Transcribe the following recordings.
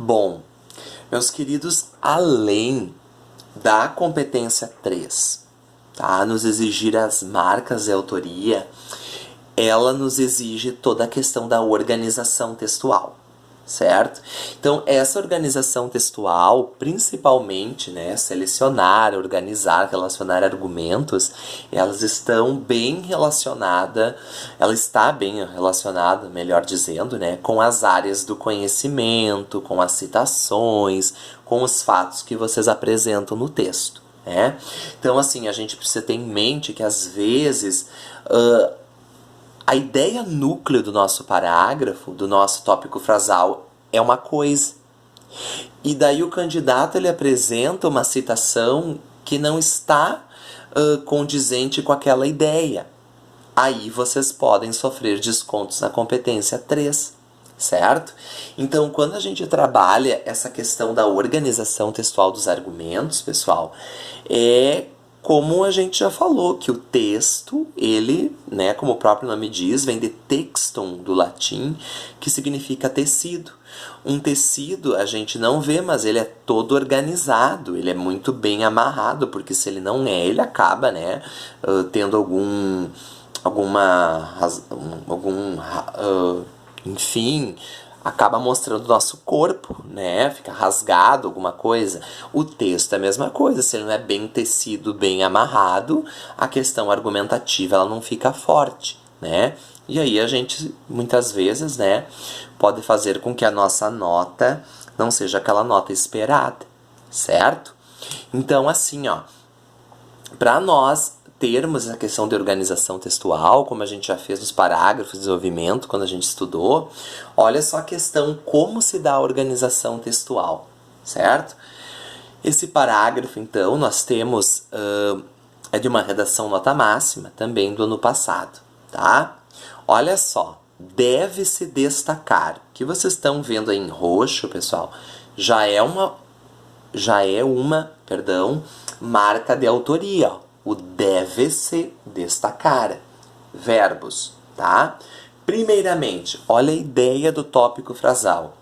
Bom, meus queridos, além da competência 3, tá? Nos exigir as marcas de autoria, ela nos exige toda a questão da organização textual, certo? Então, essa organização textual, principalmente, né, selecionar, organizar, relacionar argumentos, elas estão bem relacionadas, ela está bem relacionada, melhor dizendo, né, com as áreas do conhecimento, com as citações, com os fatos que vocês apresentam no texto, né? Então, assim, a gente precisa ter em mente que, às vezes, a ideia núcleo do nosso parágrafo, do nosso tópico frasal, é uma coisa. E daí o candidato ele apresenta uma citação que não está condizente com aquela ideia. Aí vocês podem sofrer descontos na competência 3, certo? Então, quando a gente trabalha essa questão da organização textual dos argumentos, pessoal, como a gente já falou, que o texto, ele, né, como o próprio nome diz, vem de textum, do latim, que significa tecido. Um tecido a gente não vê, mas ele é todo organizado, ele é muito bem amarrado, porque se ele não é, ele acaba, né, tendo enfim, acaba mostrando o nosso corpo, né? Fica rasgado, alguma coisa. O texto é a mesma coisa. Se ele não é bem tecido, bem amarrado, a questão argumentativa ela não fica forte, né? E aí a gente, muitas vezes, né, pode fazer com que a nossa nota não seja aquela nota esperada, certo? Então, assim, ó, para nós termos a questão de organização textual, como a gente já fez nos parágrafos de desenvolvimento, quando a gente estudou, olha só a questão como se dá a organização textual, certo? Esse parágrafo, então, nós temos, é de uma redação nota máxima, também do ano passado, tá? Olha só, deve-se destacar, o que vocês estão vendo aí em roxo, pessoal, já é uma marca de autoria, ó. O deve-se destacar. Verbos, tá? Primeiramente, olha a ideia do tópico frasal.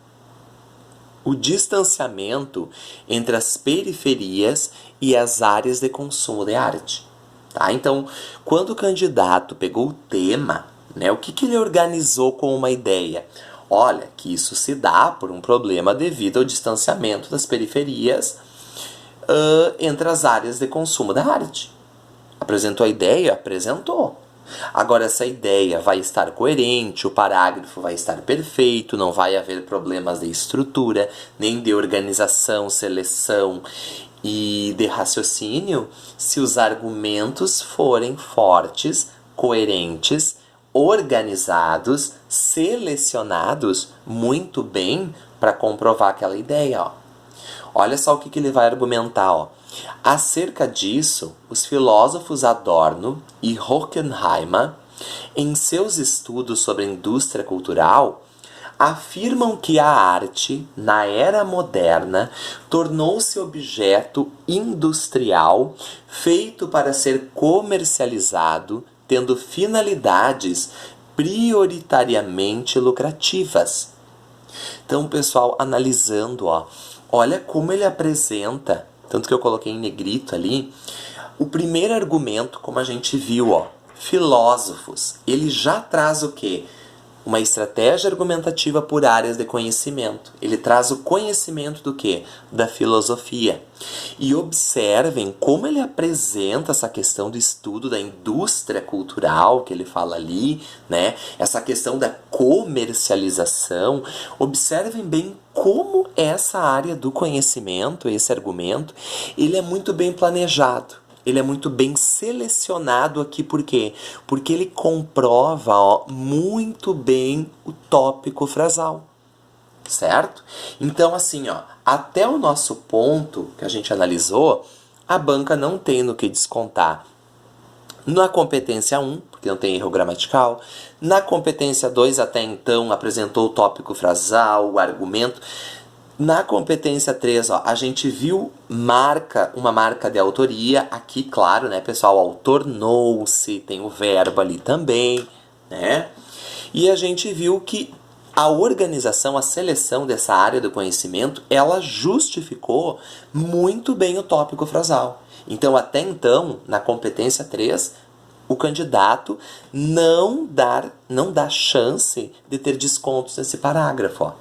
O distanciamento entre as periferias e as áreas de consumo de arte. Tá? Então, quando o candidato pegou o tema, né, o que ele organizou com uma ideia? Olha, que isso se dá por um problema devido ao distanciamento das periferias entre as áreas de consumo da arte. Apresentou a ideia? Apresentou. Agora, essa ideia vai estar coerente, o parágrafo vai estar perfeito, não vai haver problemas de estrutura, nem de organização, seleção e de raciocínio, se os argumentos forem fortes, coerentes, organizados, selecionados muito bem para comprovar aquela ideia, ó. Olha só o que ele vai argumentar, ó. Acerca disso, os filósofos Adorno e Horkheimer, em seus estudos sobre a indústria cultural, afirmam que a arte, na era moderna, tornou-se objeto industrial feito para ser comercializado, tendo finalidades prioritariamente lucrativas. Então, pessoal, analisando, ó, olha como ele apresenta, tanto que eu coloquei em negrito ali, o primeiro argumento, como a gente viu, ó, filósofos, ele já traz o quê? Uma estratégia argumentativa por áreas de conhecimento. Ele traz o conhecimento do quê? Da filosofia. E observem como ele apresenta essa questão do estudo da indústria cultural, que ele fala ali, né? Essa questão da comercialização. Observem bem como essa área do conhecimento, esse argumento, ele é muito bem planejado. Ele é muito bem selecionado aqui, por quê? Porque ele comprova, ó, muito bem o tópico frasal, certo? Então, assim, ó, até o nosso ponto que a gente analisou, a banca não tem no que descontar. Na competência 1, porque não tem erro gramatical. Na competência 2, até então, apresentou o tópico frasal, o argumento. Na competência 3, ó, a gente viu uma marca de autoria. Aqui, claro, né, pessoal, autornou-se, tem o verbo ali também, né? E a gente viu que a organização, a seleção dessa área do conhecimento, ela justificou muito bem o tópico frasal. Então, até então, na competência 3, o candidato não dá chance de ter descontos nesse parágrafo. Ó.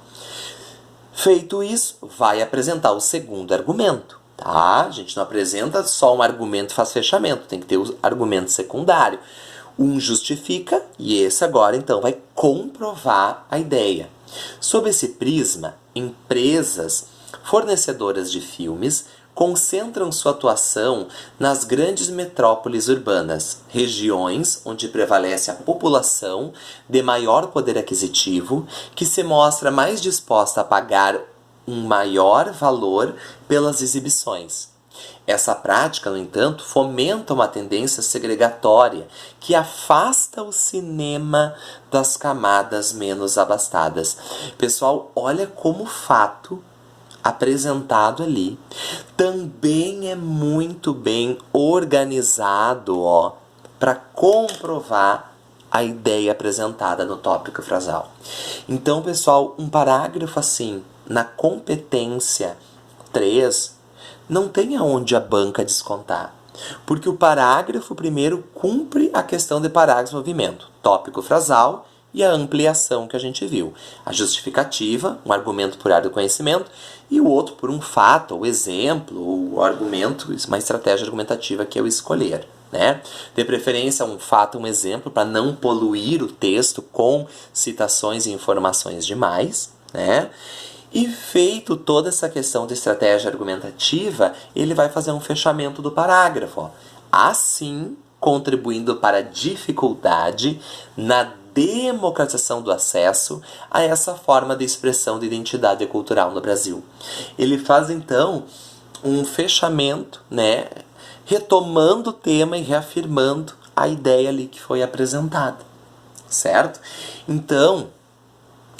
Feito isso, vai apresentar o segundo argumento. Tá? A gente não apresenta só um argumento e faz fechamento, tem que ter o argumento secundário. Um justifica e esse agora então vai comprovar a ideia. Sob esse prisma, empresas fornecedoras de filmes concentram sua atuação nas grandes metrópoles urbanas, regiões onde prevalece a população de maior poder aquisitivo, que se mostra mais disposta a pagar um maior valor pelas exibições. Essa prática, no entanto, fomenta uma tendência segregatória que afasta o cinema das camadas menos abastadas. Pessoal, olha como o fato apresentado ali também é muito bem organizado, ó, para comprovar a ideia apresentada no tópico frasal. Então, pessoal, um parágrafo assim, na competência 3, não tem aonde a banca descontar, porque o parágrafo primeiro cumpre a questão de parágrafo de movimento, tópico frasal e a ampliação que a gente viu. A justificativa, um argumento por área do conhecimento, e o outro por um fato, ou exemplo, ou argumento, uma estratégia argumentativa que é o escolher. Né? De preferência, um fato, um exemplo, para não poluir o texto com citações e informações demais. Né? E feito toda essa questão de estratégia argumentativa, ele vai fazer um fechamento do parágrafo. Ó. Assim, contribuindo para a dificuldade na democratização do acesso a essa forma de expressão de identidade cultural no Brasil. Ele faz, então, um fechamento, né, retomando o tema e reafirmando a ideia ali que foi apresentada, certo? Então,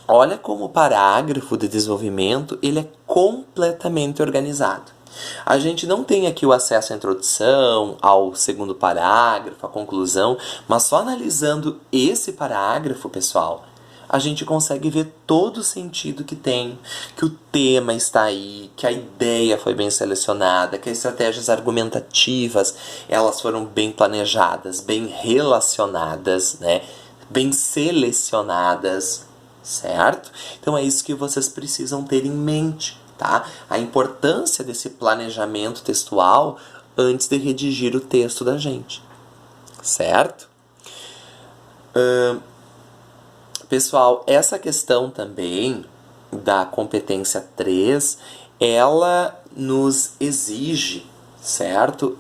olha como o parágrafo de desenvolvimento ele é completamente organizado. A gente não tem aqui o acesso à introdução, ao segundo parágrafo, à conclusão, mas só analisando esse parágrafo, pessoal, a gente consegue ver todo o sentido que tem, que o tema está aí, que a ideia foi bem selecionada, que as estratégias argumentativas elas foram bem planejadas, bem relacionadas, né? Bem selecionadas, certo? Então é isso que vocês precisam ter em mente. Tá? A importância desse planejamento textual antes de redigir o texto da gente, certo? Pessoal, essa questão também da competência 3, ela nos exige, certo?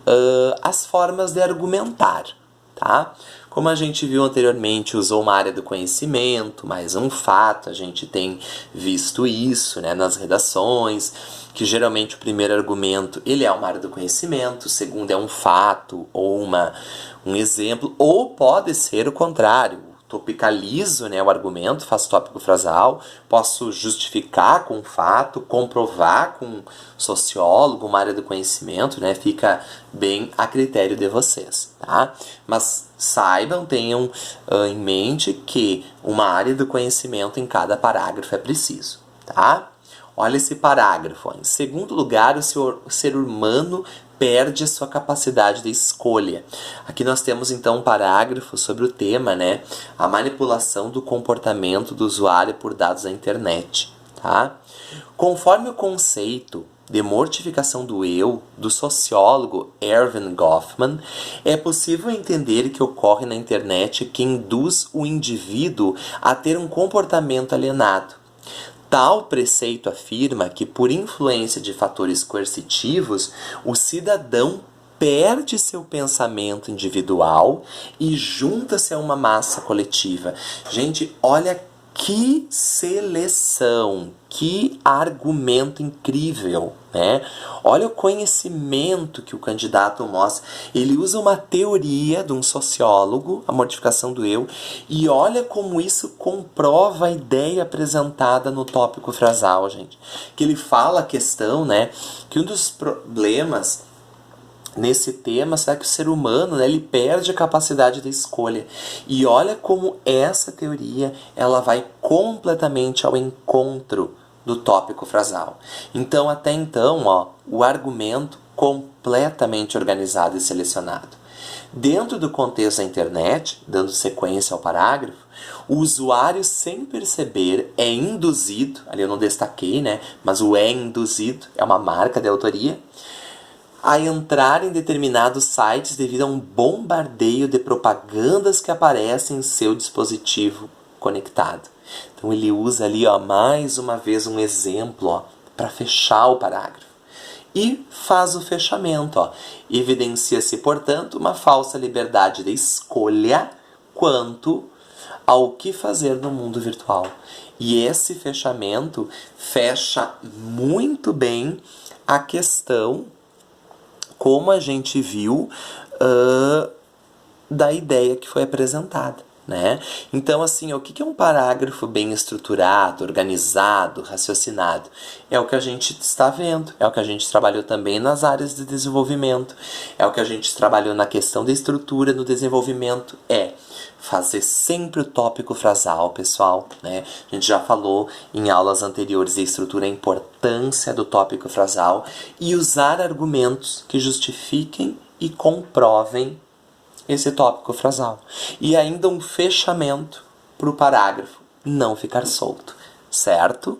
As formas de argumentar, tá? Como a gente viu anteriormente, usou uma área do conhecimento, mais um fato, a gente tem visto isso, né, nas redações, que geralmente o primeiro argumento ele é uma área do conhecimento, o segundo é um fato ou um exemplo, ou pode ser o contrário. Topicalizo, né, o argumento, faço tópico frasal, posso justificar com fato, comprovar com sociólogo, uma área do conhecimento, né, fica bem a critério de vocês, tá? Mas saibam, tenham em mente que uma área do conhecimento em cada parágrafo é preciso, tá? Olha esse parágrafo. Em segundo lugar, o ser humano perde a sua capacidade de escolha. Aqui nós temos então um parágrafo sobre o tema, né? A manipulação do comportamento do usuário por dados da internet, tá? Conforme o conceito de mortificação do eu, do sociólogo Erving Goffman, é possível entender que ocorre na internet que induz o indivíduo a ter um comportamento alienado. Tal preceito afirma que, por influência de fatores coercitivos, o cidadão perde seu pensamento individual e junta-se a uma massa coletiva. Gente, olha que seleção, que argumento incrível, né? Olha o conhecimento que o candidato mostra. Ele usa uma teoria de um sociólogo, a mortificação do eu, e olha como isso comprova a ideia apresentada no tópico frasal, gente. Que ele fala a questão, né, que um dos problemas nesse tema, será que o ser humano, né, ele perde a capacidade de escolha? E olha como essa teoria ela vai completamente ao encontro do tópico frasal. Então, até então, ó, o argumento completamente organizado e selecionado. Dentro do contexto da internet, dando sequência ao parágrafo, o usuário, sem perceber, é induzido, ali eu não destaquei, né, mas o é induzido é uma marca de autoria, a entrar em determinados sites devido a um bombardeio de propagandas que aparecem em seu dispositivo conectado. Então ele usa ali, ó, mais uma vez um exemplo para fechar o parágrafo. E faz o fechamento. Ó. Evidencia-se, portanto, uma falsa liberdade de escolha quanto ao que fazer no mundo virtual. E esse fechamento fecha muito bem a questão, como a gente viu, da ideia que foi apresentada. Né? Então, assim, o que é um parágrafo bem estruturado, organizado, raciocinado? É o que a gente está vendo, é o que a gente trabalhou também nas áreas de desenvolvimento, é o que a gente trabalhou na questão da estrutura no desenvolvimento, é fazer sempre o tópico frasal, pessoal, né? A gente já falou em aulas anteriores da estrutura, a importância do tópico frasal e usar argumentos que justifiquem e comprovem esse tópico frasal. E ainda um fechamento para o parágrafo não ficar solto, certo?